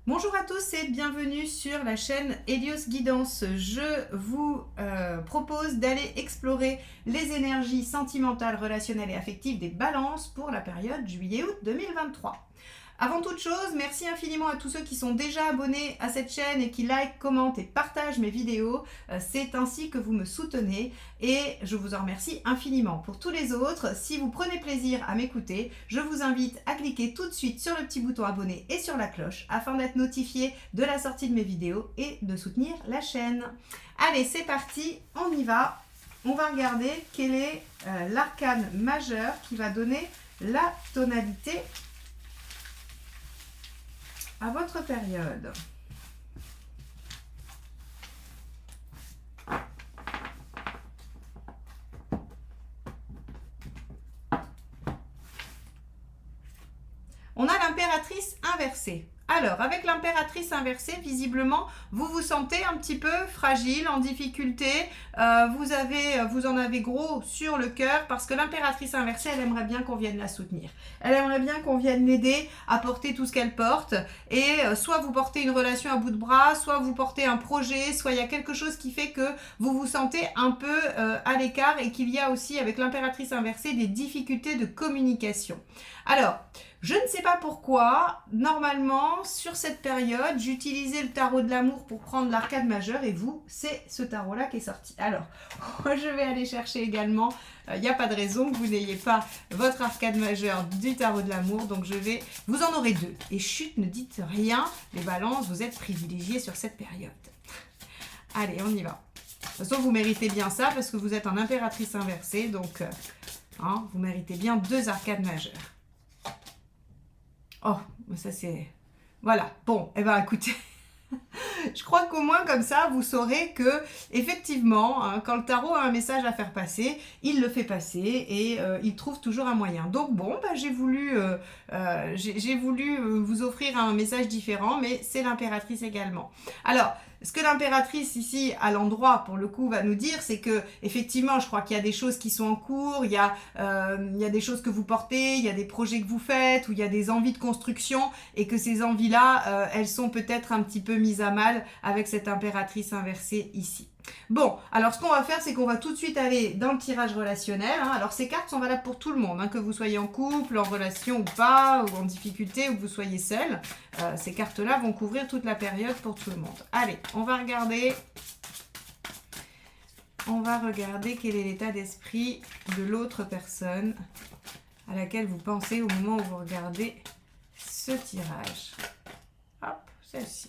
Bonjour à tous et bienvenue sur la chaîne Hélios Guidance. Je vous propose d'aller explorer les énergies sentimentales, relationnelles et affectives des balances pour la période juillet-août 2023. Avant toute chose, merci infiniment à tous ceux qui sont déjà abonnés à cette chaîne et qui like, commentent et partagent mes vidéos. C'est ainsi que vous me soutenez et je vous en remercie infiniment. Pour tous les autres, si vous prenez plaisir à m'écouter, je vous invite à cliquer tout de suite sur le petit bouton abonner et sur la cloche afin d'être notifié de la sortie de mes vidéos et de soutenir la chaîne. Allez, c'est parti, on y va. On va regarder quel est l'arcane majeur qui va donner la tonalité à votre période. On a l'impératrice inversée. Alors, avec l'impératrice inversée, visiblement, vous vous sentez un petit peu fragile, en difficulté. Vous en avez gros sur le cœur parce que l'impératrice inversée, elle aimerait bien qu'on vienne la soutenir. Elle aimerait bien qu'on vienne l'aider à porter tout ce qu'elle porte. Et soit vous portez une relation à bout de bras, soit vous portez un projet, soit il y a quelque chose qui fait que vous vous sentez un peu à l'écart et qu'il y a aussi, avec l'impératrice inversée, des difficultés de communication. Alors, je ne sais pas pourquoi, normalement, sur cette période, j'utilisais le tarot de l'amour pour prendre l'arcane majeur et vous, c'est ce tarot-là qui est sorti. Alors, je vais aller chercher également, il n'y a pas de raison que vous n'ayez pas votre arcane majeur du tarot de l'amour, donc vous en aurez deux. Et chut, ne dites rien, les balances, vous êtes privilégiés sur cette période. Allez, on y va. De toute façon, vous méritez bien ça parce que vous êtes en impératrice inversée, donc vous méritez bien deux arcanes majeures. Oh, ça c'est... Voilà, bon, eh bien écoutez, je crois qu'au moins comme ça, vous saurez que, effectivement, quand le tarot a un message à faire passer, il le fait passer et il trouve toujours un moyen. Donc bon, j'ai voulu vous offrir un message différent, mais c'est l'impératrice également. Alors, ce que l'impératrice ici, à l'endroit, pour le coup, va nous dire, c'est que, effectivement, je crois qu'il y a des choses qui sont en cours, il y a des choses que vous portez, il y a des projets que vous faites, ou il y a des envies de construction, et que ces envies-là, elles sont peut-être un petit peu mises à mal avec cette impératrice inversée ici. Bon, alors ce qu'on va faire, c'est qu'on va tout de suite aller dans le tirage relationnel. Alors ces cartes sont valables pour tout le monde, que vous soyez en couple, en relation ou pas, ou en difficulté, ou que vous soyez seul. Ces cartes-là vont couvrir toute la période pour tout le monde. Allez, on va regarder quel est l'état d'esprit de l'autre personne à laquelle vous pensez au moment où vous regardez ce tirage. Hop, celle-ci.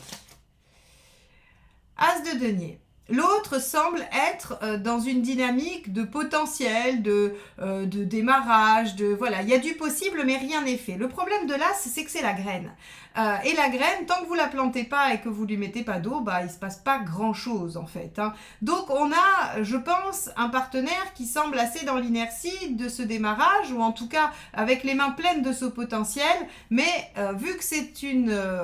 As de denier. L'autre semble être dans une dynamique de potentiel, de démarrage, voilà, il y a du possible mais rien n'est fait. Le problème de l'as, c'est que c'est la graine. Et la graine, tant que vous la plantez pas et que vous lui mettez pas d'eau, il se passe pas grand chose en fait. Donc on a, je pense, un partenaire qui semble assez dans l'inertie de ce démarrage, ou en tout cas avec les mains pleines de ce potentiel, mais vu que c'est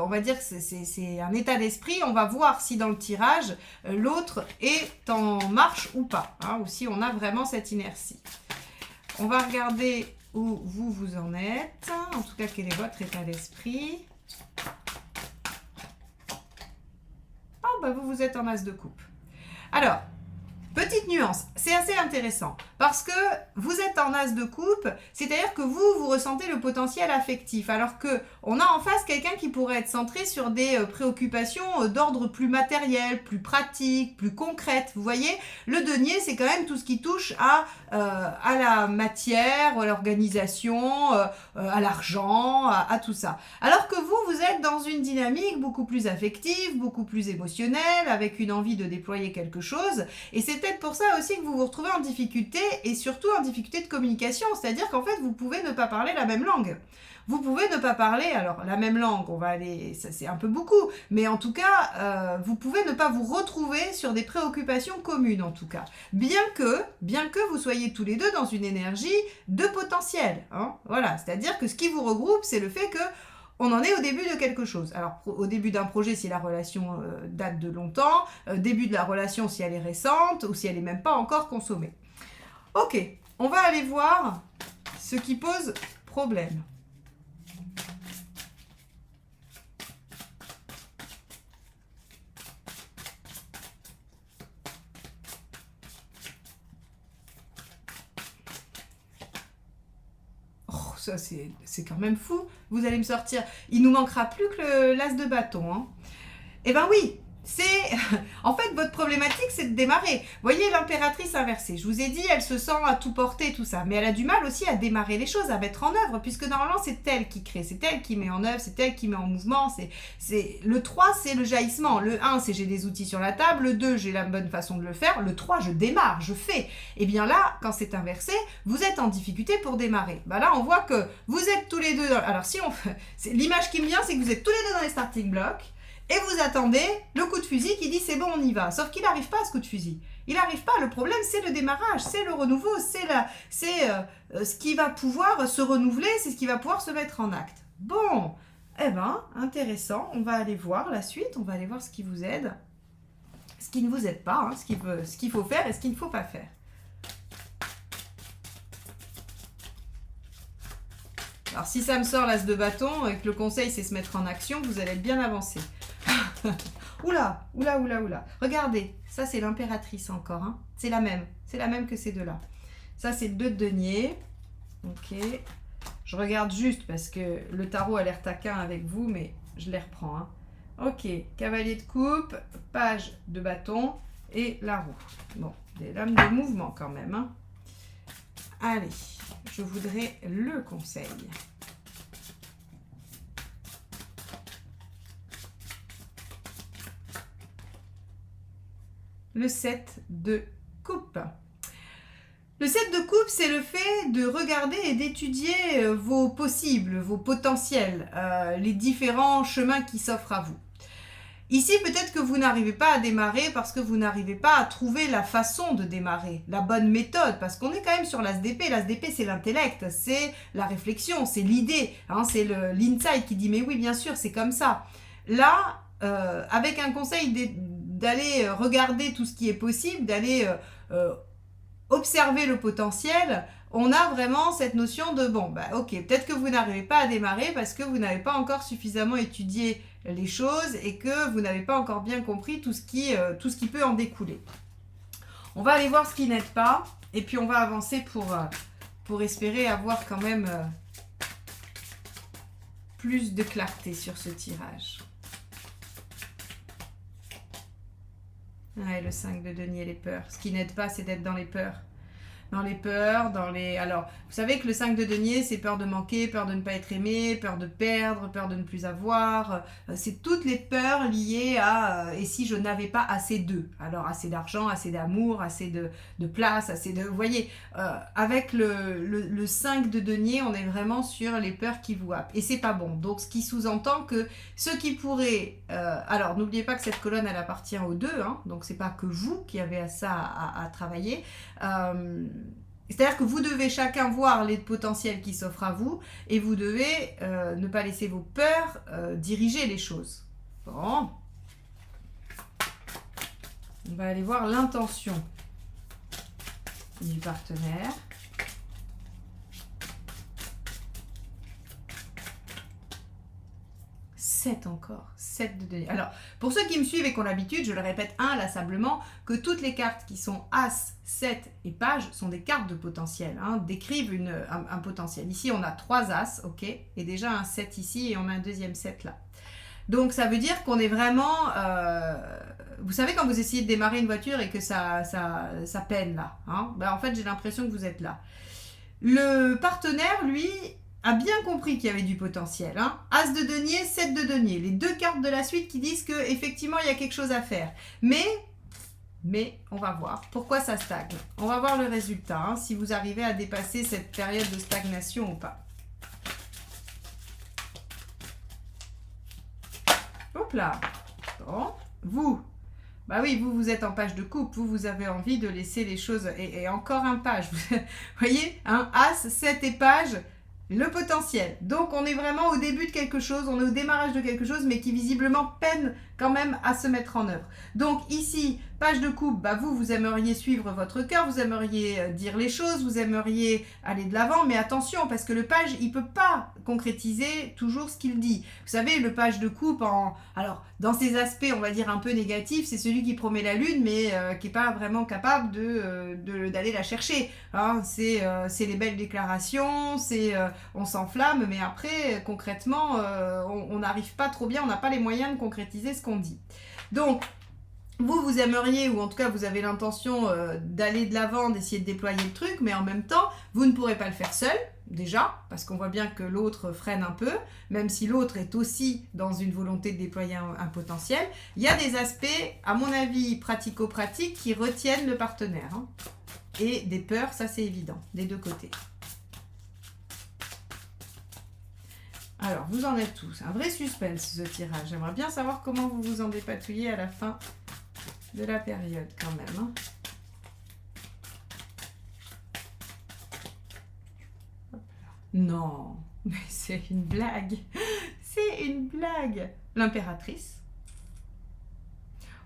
on va dire que c'est un état d'esprit, on va voir si dans le tirage, l'autre est en marche ou pas, ou si on a vraiment cette inertie. On va regarder où vous en êtes, en tout cas quel est votre état d'esprit. Vous êtes en as de coupe. Alors, petite nuance, c'est assez intéressant parce que vous êtes en as de coupe, c'est-à-dire que vous ressentez le potentiel affectif, alors qu'on a en face quelqu'un qui pourrait être centré sur des préoccupations d'ordre plus matériel, plus pratique, plus concrète. Vous voyez, le denier, c'est quand même tout ce qui touche à la matière, à l'organisation, à l'argent, à tout ça. Alors que vous êtes dans une dynamique beaucoup plus affective, beaucoup plus émotionnelle, avec une envie de déployer quelque chose, et c'est peut-être pour ça aussi que vous vous retrouvez en difficulté, et surtout en difficulté de communication, c'est-à-dire qu'en fait, vous pouvez ne pas parler la même langue. Vous pouvez ne pas parler, alors la même langue, on va aller, ça c'est un peu beaucoup, mais en tout cas, vous pouvez ne pas vous retrouver sur des préoccupations communes en tout cas. Bien que vous soyez tous les deux dans une énergie de potentiel. Voilà, c'est-à-dire que ce qui vous regroupe, c'est le fait que on en est au début de quelque chose. Alors, au début d'un projet, si la relation date de longtemps, début de la relation si elle est récente, ou si elle n'est même pas encore consommée. Ok, on va aller voir ce qui pose problème. ça c'est quand même fou. Vous allez me sortir. Il nous manquera plus que l'as de bâton. Hein. Eh ben oui, c'est... En fait, votre problématique, c'est de démarrer. Voyez l'impératrice inversée. Je vous ai dit, elle se sent à tout porter, tout ça. Mais elle a du mal aussi à démarrer les choses, à mettre en œuvre, puisque normalement, c'est elle qui crée, c'est elle qui met en œuvre, c'est elle qui met en mouvement. Le 3, c'est le jaillissement. Le 1, c'est j'ai des outils sur la table. Le 2, j'ai la bonne façon de le faire. Le 3, je démarre, je fais. Et bien là, quand c'est inversé, vous êtes en difficulté pour démarrer. Ben là, on voit que vous êtes tous les deux... Alors, si on fait... L'image qui me vient, c'est que vous êtes tous les deux dans les starting blocks. Et vous attendez le coup de fusil qui dit c'est bon, on y va. Sauf qu'il n'arrive pas à ce coup de fusil. Il n'arrive pas. Le problème, c'est le démarrage, c'est le renouveau, c'est ce qui va pouvoir se renouveler, c'est ce qui va pouvoir se mettre en acte. Bon, eh ben, intéressant. On va aller voir la suite, on va aller voir ce qui vous aide, ce qui ne vous aide pas, hein, ce qu'il faut faire et ce qu'il ne faut pas faire. Alors, si ça me sort l'as de bâton et que le conseil, c'est se mettre en action, vous allez être bien avancé. Oula, oula, oula, oula. Regardez, ça c'est l'impératrice encore. Hein. C'est la même que ces deux-là. Ça c'est le 2 de denier. Ok. Je regarde juste parce que le tarot a l'air taquin avec vous, mais je les reprends. Hein. Ok, cavalier de coupe, page de bâton et la roue. Bon, des lames de mouvement quand même. Hein. Allez, je voudrais le conseil. Le 7 de coupe. Le 7 de coupe, c'est le fait de regarder et d'étudier vos possibles, vos potentiels, les différents chemins qui s'offrent à vous. Ici, peut-être que vous n'arrivez pas à démarrer parce que vous n'arrivez pas à trouver la façon de démarrer, la bonne méthode, parce qu'on est quand même sur l'as d'épée. L'as d'épée, c'est l'intellect, c'est la réflexion, c'est l'idée, hein, c'est l'insight qui dit « mais oui, bien sûr, c'est comme ça ». Là, avec un conseil d'aller regarder tout ce qui est possible, d'aller observer le potentiel, on a vraiment cette notion de bon, bah ok, peut-être que vous n'arrivez pas à démarrer parce que vous n'avez pas encore suffisamment étudié les choses et que vous n'avez pas encore bien compris tout ce qui peut en découler. On va aller voir ce qui n'aide pas et puis on va avancer pour espérer avoir quand même plus de clarté sur ce tirage. Ouais, le 5 de denier, les peurs. Ce qui n'aide pas, c'est d'être dans les peurs. Alors, vous savez que le 5 de denier, c'est peur de manquer, peur de ne pas être aimé, peur de perdre, peur de ne plus avoir. C'est toutes les peurs liées à « et si je n'avais pas assez d'eux ?» Alors, assez d'argent, assez d'amour, assez de place, assez de... Vous voyez, avec le 5 de denier, on est vraiment sur les peurs qui vous happent. Et c'est pas bon. Donc, ce qui sous-entend que ceux qui pourraient... alors, n'oubliez pas que cette colonne, elle appartient aux deux. Hein, donc, c'est pas que vous qui avez ça à travailler. C'est-à-dire que vous devez chacun voir les potentiels qui s'offrent à vous et vous devez ne pas laisser vos peurs diriger les choses. Bon. On va aller voir l'intention du partenaire. Encore, 7 de denier. Alors, pour ceux qui me suivent et qui ont l'habitude, je le répète inlassablement, que toutes les cartes qui sont As, 7 et Page sont des cartes de potentiel, hein, décrivent un potentiel. Ici, on a 3 As, ok, et déjà un 7 ici, et on a un deuxième 7 là. Donc, ça veut dire qu'on est vraiment... vous savez, quand vous essayez de démarrer une voiture et que ça peine là, hein, ben, en fait, j'ai l'impression que vous êtes là. Le partenaire, lui... a bien compris qu'il y avait du potentiel. Hein. As de denier, 7 de denier. Les deux cartes de la suite qui disent qu'effectivement, il y a quelque chose à faire. Mais, on va voir pourquoi ça stagne. On va voir le résultat, hein, si vous arrivez à dépasser cette période de stagnation ou pas. Hop là. Bon. Vous. Bah oui, vous êtes en page de coupe. Vous avez envie de laisser les choses... Et encore un page. Vous voyez, un As, 7 et page... Le potentiel. Donc, on est vraiment au début de quelque chose, on est au démarrage de quelque chose, mais qui visiblement peine quand même à se mettre en œuvre. Donc, ici, Page de coupe, bah vous aimeriez suivre votre cœur, vous aimeriez dire les choses, vous aimeriez aller de l'avant, mais attention, parce que le page, il peut pas concrétiser toujours ce qu'il dit. Vous savez, le page de coupe, alors, dans ses aspects, on va dire un peu négatifs, c'est celui qui promet la lune, mais qui n'est pas vraiment capable d'aller la chercher. Hein. C'est les belles déclarations, on s'enflamme, mais après, concrètement, on n'arrive pas trop bien, on n'a pas les moyens de concrétiser ce qu'on dit. Donc, vous aimeriez, ou en tout cas vous avez l'intention d'aller de l'avant, d'essayer de déployer le truc, mais en même temps, vous ne pourrez pas le faire seul, déjà, parce qu'on voit bien que l'autre freine un peu, même si l'autre est aussi dans une volonté de déployer un potentiel. Il y a des aspects, à mon avis, pratico-pratiques qui retiennent le partenaire. Hein. Et des peurs, ça c'est évident, des deux côtés. Alors, vous en êtes tous. Un vrai suspense, ce tirage. J'aimerais bien savoir comment vous vous en dépatouillez à la fin de la période, quand même. Hein. Non, mais c'est une blague. C'est une blague. L'impératrice.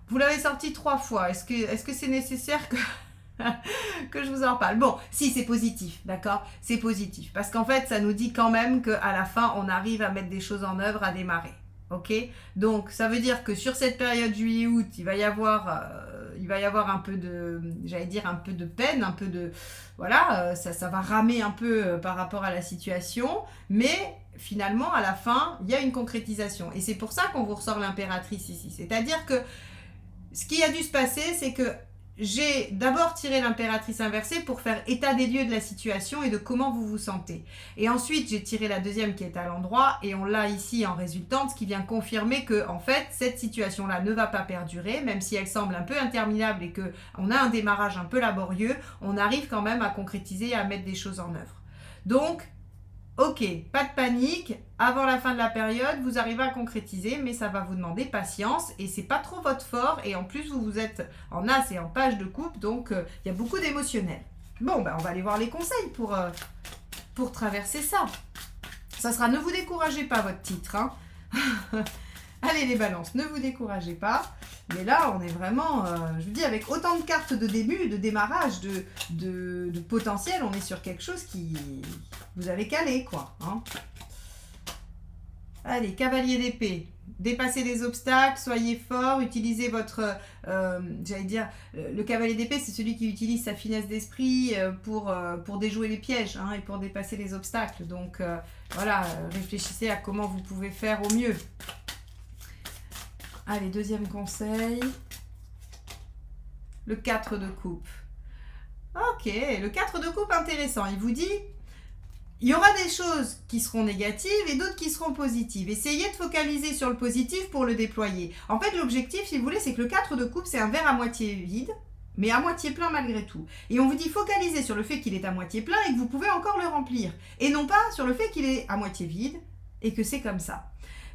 Vous l'avez sorti 3 fois. Est-ce que c'est nécessaire que je vous en parle? Bon, si, c'est positif, d'accord? C'est positif. Parce qu'en fait, ça nous dit quand même qu'à la fin, on arrive à mettre des choses en œuvre, à démarrer. Ok? Donc, ça veut dire que sur cette période juillet-août, il va y avoir un peu de, j'allais dire, un peu de peine, un peu de... Voilà, ça va ramer un peu par rapport à la situation, mais finalement, à la fin, il y a une concrétisation. Et c'est pour ça qu'on vous ressort l'impératrice ici. C'est-à-dire que ce qui a dû se passer, c'est que j'ai d'abord tiré l'impératrice inversée pour faire état des lieux de la situation et de comment vous vous sentez. Et ensuite, j'ai tiré la deuxième qui est à l'endroit et on l'a ici en résultante, ce qui vient confirmer que, en fait, cette situation-là ne va pas perdurer, même si elle semble un peu interminable et qu'on a un démarrage un peu laborieux, on arrive quand même à concrétiser et à mettre des choses en œuvre. Donc, ok, pas de panique, avant la fin de la période, vous arrivez à concrétiser, mais ça va vous demander patience et c'est pas trop votre fort et en plus vous êtes en as et en page de coupe, donc il y a beaucoup d'émotionnel. Bon, ben on va aller voir les conseils pour traverser ça. Ça sera ne vous découragez pas votre titre. Hein. Allez les balances, ne vous découragez pas. Mais là, on est vraiment, je vous dis, avec autant de cartes de début, de démarrage, de potentiel, on est sur quelque chose qui vous avez calé, quoi. Hein. Allez, cavalier d'épée. Dépassez les obstacles, soyez fort, utilisez votre... j'allais dire, le cavalier d'épée, c'est celui qui utilise sa finesse d'esprit pour déjouer les pièges hein, et pour dépasser les obstacles. Donc, voilà, réfléchissez à comment vous pouvez faire au mieux. Allez, deuxième conseil. Le 4 de coupe. Ok, le 4 de coupe, intéressant. Il vous dit, il y aura des choses qui seront négatives et d'autres qui seront positives. Essayez de focaliser sur le positif pour le déployer. En fait, l'objectif, si vous voulez, c'est que le 4 de coupe, c'est un verre à moitié vide, mais à moitié plein malgré tout. Et on vous dit focaliser sur le fait qu'il est à moitié plein et que vous pouvez encore le remplir. Et non pas sur le fait qu'il est à moitié vide et que c'est comme ça.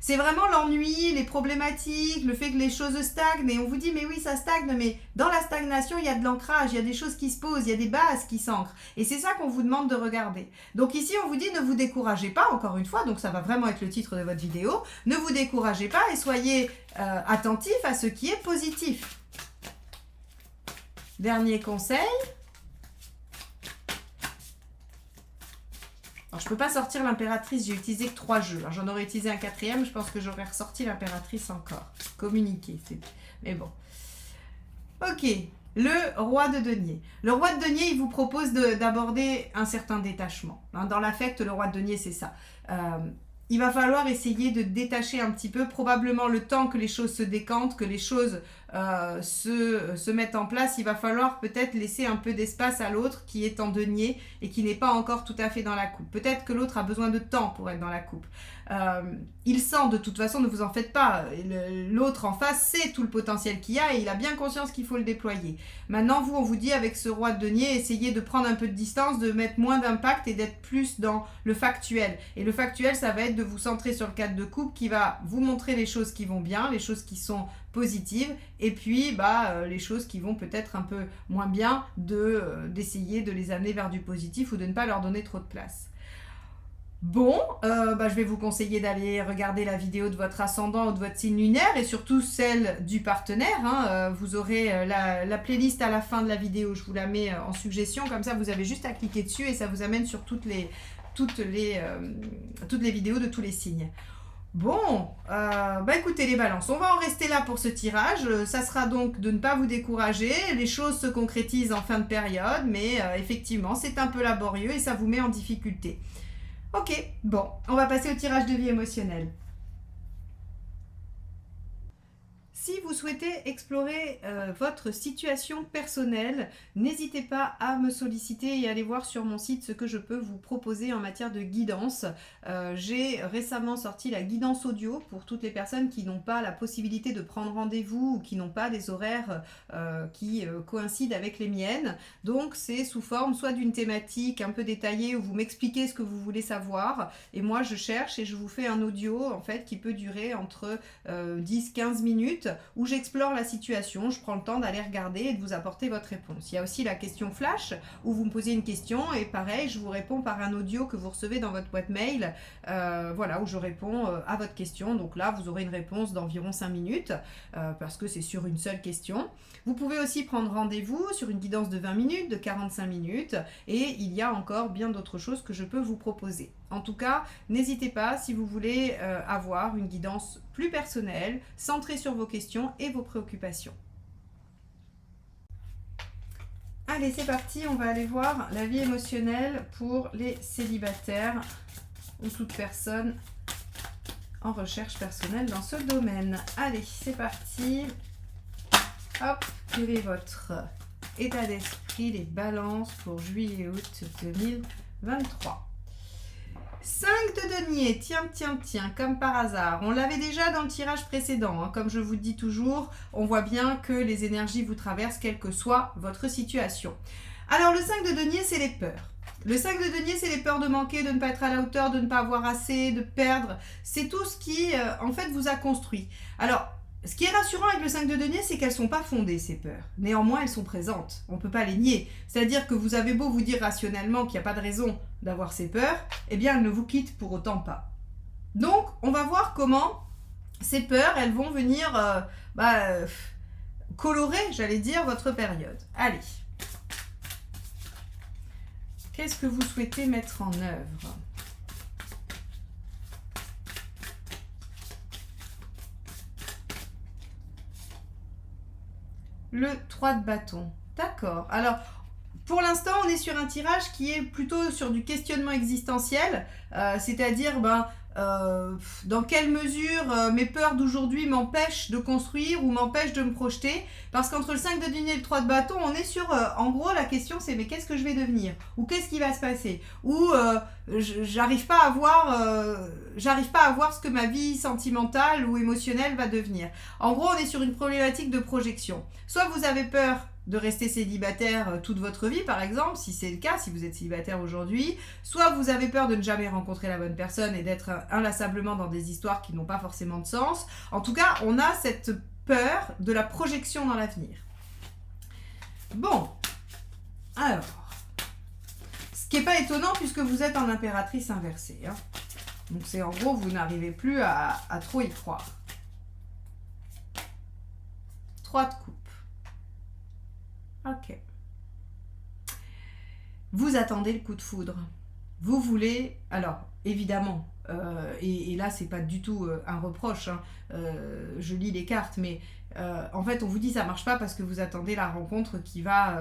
C'est vraiment l'ennui, les problématiques, le fait que les choses stagnent. Et on vous dit, mais oui, ça stagne, mais dans la stagnation, il y a de l'ancrage, il y a des choses qui se posent, il y a des bases qui s'ancrent. Et c'est ça qu'on vous demande de regarder. Donc ici, on vous dit, ne vous découragez pas, encore une fois, donc ça va vraiment être le titre de votre vidéo. Ne vous découragez pas et soyez attentifs à ce qui est positif. Dernier conseil. Alors, je ne peux pas sortir l'impératrice, j'ai utilisé que 3 jeux. Alors, j'en aurais utilisé un 4e, je pense que j'aurais ressorti l'impératrice encore. Communiquer, mais bon. Ok, le roi de denier. Le roi de denier, il vous propose d'aborder un certain détachement. Dans l'affect, le roi de denier, c'est ça. Il va falloir essayer de détacher un petit peu, probablement le temps que les choses se décantent, que les choses se mettent en place. Il va falloir peut-être laisser un peu d'espace à l'autre qui est en denier et qui n'est pas encore tout à fait dans la coupe. Peut-être que l'autre a besoin de temps pour être dans la coupe. Il sent de toute façon, ne vous en faites pas, l'autre en face sait tout le potentiel qu'il y a et il a bien conscience qu'il faut le déployer. Maintenant, vous, on vous dit avec ce roi de denier, essayez de prendre un peu de distance, de mettre moins d'impact et d'être plus dans le factuel. Et le factuel, ça va être de vous centrer sur le 4 de coupe qui va vous montrer les choses qui vont bien, les choses qui sont positives et puis les choses qui vont peut-être un peu moins bien, d'essayer de les amener vers du positif ou de ne pas leur donner trop de place. Bon, je vais vous conseiller d'aller regarder la vidéo de votre ascendant ou de votre signe lunaire et surtout celle du partenaire. Hein. Vous aurez la playlist à la fin de la vidéo, je vous la mets en suggestion, comme ça vous avez juste à cliquer dessus et ça vous amène sur toutes les vidéos de tous les signes. Bon, écoutez les balances, on va en rester là pour ce tirage. Ça sera donc de ne pas vous décourager. Les choses se concrétisent en fin de période, mais effectivement, c'est un peu laborieux et ça vous met en difficulté. Ok, bon, on va passer au tirage de vie émotionnelle. Si vous souhaitez explorer votre situation personnelle, n'hésitez pas à me solliciter et aller voir sur mon site ce que je peux vous proposer en matière de guidance. J'ai récemment sorti la guidance audio pour toutes les personnes qui n'ont pas la possibilité de prendre rendez-vous ou qui n'ont pas des horaires qui coïncident avec les miennes. Donc c'est sous forme soit d'une thématique un peu détaillée où vous m'expliquez ce que vous voulez savoir et moi je cherche et je vous fais un audio en fait qui peut durer entre 10-15 minutes où j'explore la situation, je prends le temps d'aller regarder et de vous apporter votre réponse. Il y a aussi la question flash, où vous me posez une question et pareil, je vous réponds par un audio que vous recevez dans votre boîte mail, où je réponds à votre question. Donc là, vous aurez une réponse d'environ 5 minutes, parce que c'est sur une seule question. Vous pouvez aussi prendre rendez-vous sur une guidance de 20 minutes, de 45 minutes, et il y a encore bien d'autres choses que je peux vous proposer. En tout cas, n'hésitez pas si vous voulez avoir une guidance plus personnelle, centrée sur vos questions et vos préoccupations. Allez, c'est parti, on va aller voir la vie émotionnelle pour les célibataires ou toute personne en recherche personnelle dans ce domaine. Allez, c'est parti. Hop, quel est votre état d'esprit, les balances pour juillet-août 2023. 5 de denier, tiens, comme par hasard. On l'avait déjà dans le tirage précédent. Hein. Comme je vous dis toujours, on voit bien que les énergies vous traversent, quelle que soit votre situation. Alors, le 5 de denier, c'est les peurs. Le 5 de denier, c'est les peurs de manquer, de ne pas être à la hauteur, de ne pas avoir assez, de perdre. C'est tout ce qui, en fait, vous a construit. Alors, ce qui est rassurant avec le 5 de denier, c'est qu'elles ne sont pas fondées, ces peurs. Néanmoins, elles sont présentes. On ne peut pas les nier. C'est-à-dire que vous avez beau vous dire rationnellement qu'il n'y a pas de raison d'avoir ces peurs, eh bien, elles ne vous quittent pour autant pas. Donc, on va voir comment ces peurs, elles vont venir colorer, j'allais dire, votre période. Allez. Qu'est-ce que vous souhaitez mettre en œuvre ? Le 3 de bâton. D'accord. Alors, pour l'instant, on est sur un tirage qui est plutôt sur du questionnement existentiel, c'est-à-dire dans quelle mesure mes peurs d'aujourd'hui m'empêchent de construire ou m'empêchent de me projeter. Parce qu'entre le 5 de denier et le 3 de bâton, on est sur, en gros, la question c'est mais qu'est-ce que je vais devenir ? Ou qu'est-ce qui va se passer ? Ou j'arrive pas à voir ce que ma vie sentimentale ou émotionnelle va devenir. En gros, on est sur une problématique de projection. Soit vous avez peur de rester célibataire toute votre vie, par exemple, si c'est le cas, si vous êtes célibataire aujourd'hui, soit vous avez peur de ne jamais rencontrer la bonne personne et d'être inlassablement dans des histoires qui n'ont pas forcément de sens. En tout cas, on a cette peur de la projection dans l'avenir. Bon, alors, ce qui n'est pas étonnant puisque vous êtes en impératrice inversée. Hein. Donc c'est en gros, vous n'arrivez plus à trop y croire. 3 de coupe. Ok. Vous attendez le coup de foudre. Vous voulez, alors évidemment, et là c'est pas du tout un reproche, hein, je lis les cartes, mais en fait on vous dit ça marche pas parce que vous attendez la rencontre qui va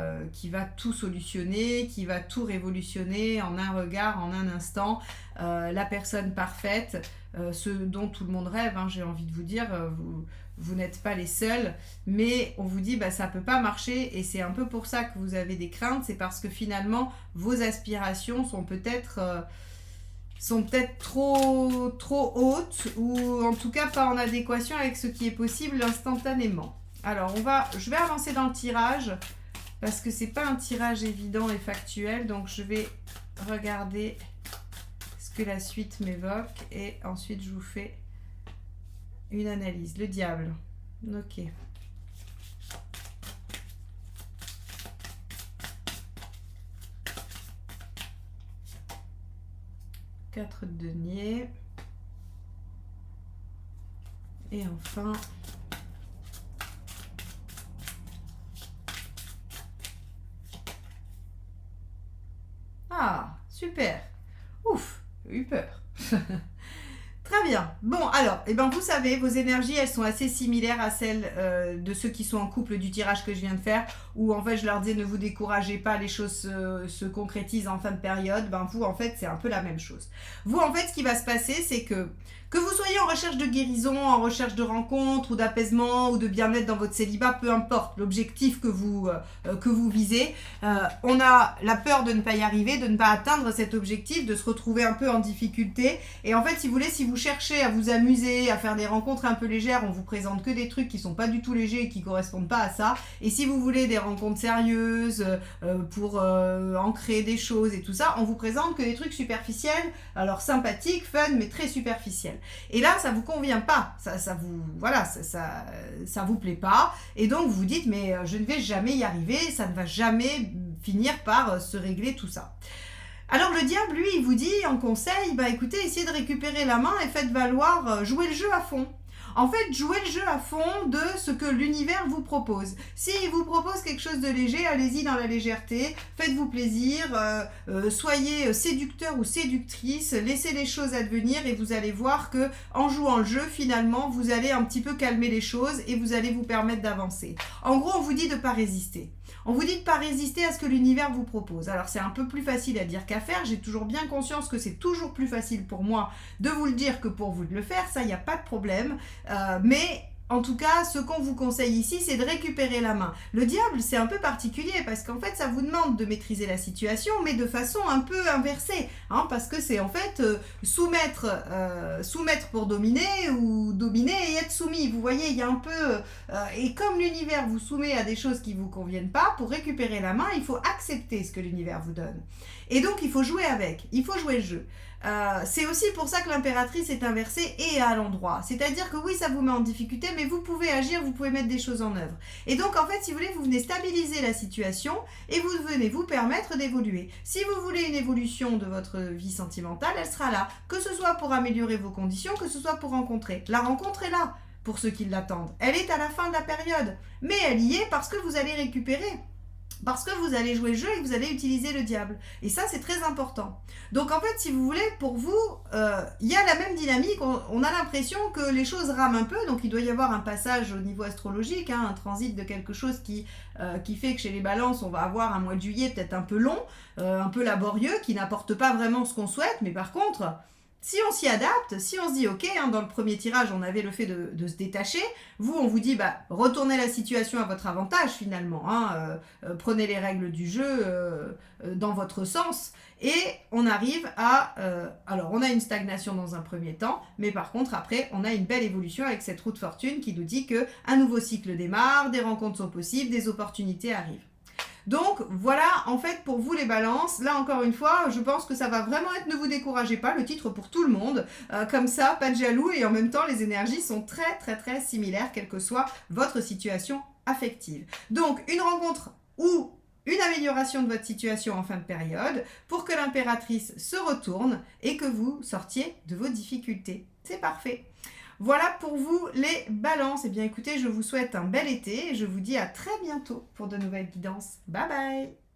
tout solutionner, qui va tout révolutionner en un regard, en un instant, la personne parfaite, ce dont tout le monde rêve, hein, j'ai envie de vous dire, vous n'êtes pas les seuls, mais on vous dit ça peut pas marcher et c'est un peu pour ça que vous avez des craintes, c'est parce que finalement vos aspirations sont peut-être trop hautes ou en tout cas pas en adéquation avec ce qui est possible instantanément. Alors je vais avancer dans le tirage parce que c'est pas un tirage évident et factuel, donc je vais regarder ce que la suite m'évoque et ensuite je vous fais une analyse. Le diable. Ok. 4 de denier. Et enfin, ah, super. Ouf, j'ai eu peur. Très bien. Bon, alors, eh ben, vous savez, vos énergies, elles sont assez similaires à celles de ceux qui sont en couple du tirage que je viens de faire, où en fait, je leur dis ne vous découragez pas, les choses se concrétisent en fin de période. Ben, vous, en fait, c'est un peu la même chose. Vous, en fait, ce qui va se passer, c'est que vous soyez en recherche de guérison, en recherche de rencontre ou d'apaisement ou de bien-être dans votre célibat, peu importe l'objectif que vous visez, on a la peur de ne pas y arriver, de ne pas atteindre cet objectif, de se retrouver un peu en difficulté. Et en fait, si vous voulez, si vous cherchez à vous amuser, à faire des rencontres un peu légères, on vous présente que des trucs qui sont pas du tout légers et qui correspondent pas à ça. Et si vous voulez des rencontres sérieuses pour ancrer des choses et tout ça, on vous présente que des trucs superficiels, alors sympathiques, fun, mais très superficiels. Et là, ça vous convient pas, ça vous plaît pas, et donc vous vous dites mais je ne vais jamais y arriver, ça ne va jamais finir par se régler tout ça. Alors le diable, lui, il vous dit en conseil, bah écoutez, essayez de récupérer la main et faites valoir, jouer le jeu à fond. En fait, jouez le jeu à fond de ce que l'univers vous propose. S'il vous propose quelque chose de léger, allez-y dans la légèreté, faites-vous plaisir, soyez séducteur ou séductrice, laissez les choses advenir et vous allez voir que en jouant le jeu, finalement, vous allez un petit peu calmer les choses et vous allez vous permettre d'avancer. En gros, on vous dit de ne pas résister. On vous dit de ne pas résister à ce que l'univers vous propose. Alors c'est un peu plus facile à dire qu'à faire. J'ai toujours bien conscience que c'est toujours plus facile pour moi de vous le dire que pour vous de le faire. Ça, il n'y a pas de problème. Mais en tout cas, ce qu'on vous conseille ici, c'est de récupérer la main. Le diable, c'est un peu particulier parce qu'en fait, ça vous demande de maîtriser la situation, mais de façon un peu inversée. Hein, parce que c'est en fait soumettre pour dominer ou dominer et être soumis. Vous voyez, il y a un peu... et comme l'univers vous soumet à des choses qui ne vous conviennent pas, pour récupérer la main, il faut accepter ce que l'univers vous donne. Et donc, il faut jouer avec. Il faut jouer le jeu. C'est aussi pour ça que l'impératrice est inversée et à l'endroit. C'est-à-dire que oui, ça vous met en difficulté, mais vous pouvez agir, vous pouvez mettre des choses en œuvre. Et donc, en fait, si vous voulez, vous venez stabiliser la situation et vous venez vous permettre d'évoluer. Si vous voulez une évolution de votre vie sentimentale, elle sera là. Que ce soit pour améliorer vos conditions, que ce soit pour rencontrer. La rencontre est là pour ceux qui l'attendent. Elle est à la fin de la période. Mais elle y est parce que vous allez récupérer. Parce que vous allez jouer le jeu et que vous allez utiliser le diable. Et ça, c'est très important. Donc, en fait, si vous voulez, pour vous, il y a la même dynamique. On a l'impression que les choses rament un peu. Donc, il doit y avoir un passage au niveau astrologique, un transit de quelque chose qui fait que chez les balances, on va avoir un mois de juillet peut-être un peu long, un peu laborieux, qui n'apporte pas vraiment ce qu'on souhaite. Mais par contre... si on s'y adapte, si on se dit ok, dans le premier tirage on avait le fait de se détacher, vous on vous dit retournez la situation à votre avantage finalement, prenez les règles du jeu dans votre sens et on arrive à, alors on a une stagnation dans un premier temps, mais par contre après on a une belle évolution avec cette roue de fortune qui nous dit qu'un nouveau cycle démarre, des rencontres sont possibles, des opportunités arrivent. Donc voilà, en fait, pour vous les balances, là encore une fois, je pense que ça va vraiment être ne vous découragez pas, le titre pour tout le monde. Comme ça, pas de jaloux et en même temps, les énergies sont très très très similaires, quelle que soit votre situation affective. Donc une rencontre ou une amélioration de votre situation en fin de période pour que l'impératrice se retourne et que vous sortiez de vos difficultés. C'est parfait. Voilà pour vous les balances. Eh bien écoutez, je vous souhaite un bel été et je vous dis à très bientôt pour de nouvelles guidances. Bye bye!